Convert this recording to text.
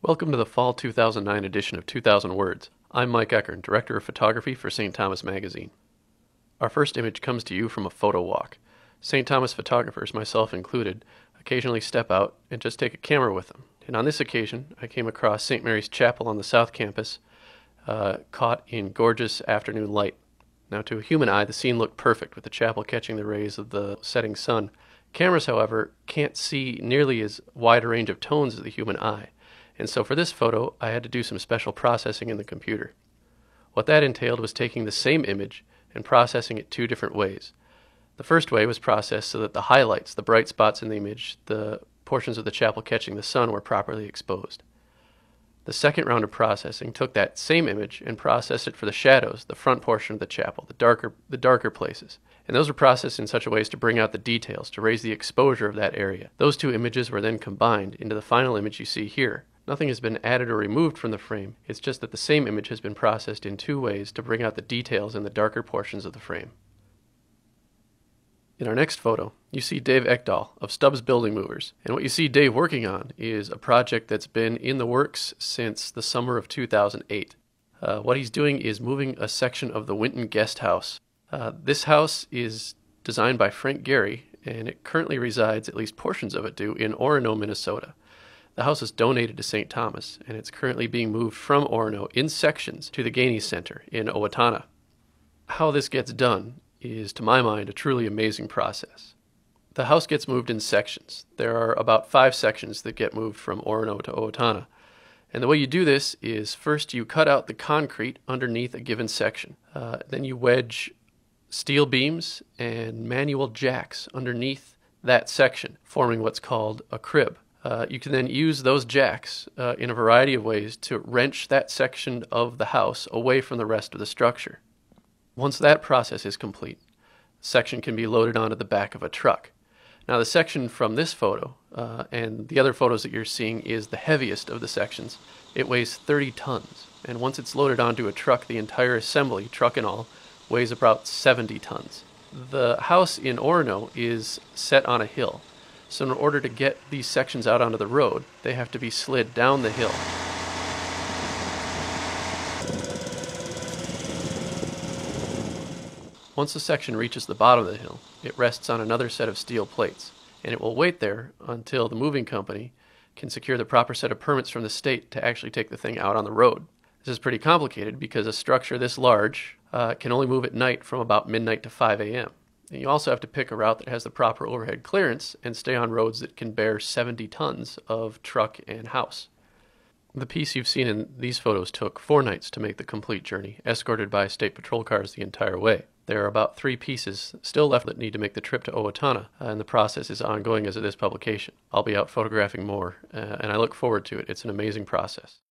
Welcome to the Fall 2009 edition of 2000 Words. I'm Mike Eckern, Director of Photography for St. Thomas Magazine. Our first image comes to you from a photo walk. St. Thomas photographers, myself included, occasionally step out and just take a camera with them. And on this occasion, I came across St. Mary's Chapel on the South Campus, caught in gorgeous afternoon light. Now, to a human eye, the scene looked perfect, with the chapel catching the rays of the setting sun. Cameras, however, can't see nearly as wide a range of tones as the human eye. And so for this photo, I had to do some special processing in the computer. What that entailed was taking the same image and processing it two different ways. The first way was processed so that the highlights, the bright spots in the image, the portions of the chapel catching the sun, were properly exposed. The second round of processing took that same image and processed it for the shadows, the front portion of the chapel, the darker places. And those were processed in such a way as to bring out the details, to raise the exposure of that area. Those two images were then combined into the final image you see here. Nothing has been added or removed from the frame. It's just that the same image has been processed in two ways to bring out the details in the darker portions of the frame. In our next photo, you see Dave Ekdahl of Stubbs Building Movers. And what you see Dave working on is a project that's been in the works since the summer of 2008. What he's doing is moving a section of the Winton guest house. This house is designed by Frank Gehry, and it currently resides, at least portions of it do, in Orono, Minnesota. The house is donated to St. Thomas, and it's currently being moved from Orono in sections to the Gehry Center in Owatonna. How this gets done is, to my mind, a truly amazing process. The house gets moved in sections. There are about 5 sections that get moved from Orono to Owatonna. And the way you do this is, first you cut out the concrete underneath a given section. Then you wedge steel beams and manual jacks underneath that section, forming what's called a crib. You can then use those jacks in a variety of ways to wrench that section of the house away from the rest of the structure. Once that process is complete, the section can be loaded onto the back of a truck. Now, the section from this photo and the other photos that you're seeing is the heaviest of the sections. It weighs 30 tons, and once it's loaded onto a truck, the entire assembly, truck and all, weighs about 70 tons. The house in Orono is set on a hill. So in order to get these sections out onto the road, they have to be slid down the hill. Once the section reaches the bottom of the hill, it rests on another set of steel plates, and it will wait there until the moving company can secure the proper set of permits from the state to actually take the thing out on the road. This is pretty complicated because a structure this large can only move at night from about midnight to 5 a.m. And you also have to pick a route that has the proper overhead clearance and stay on roads that can bear 70 tons of truck and house. The piece you've seen in these photos took 4 nights to make the complete journey, escorted by state patrol cars the entire way. There are about 3 pieces still left that need to make the trip to Owatonna, and the process is ongoing as of this publication. I'll be out photographing more, and I look forward to it. It's an amazing process.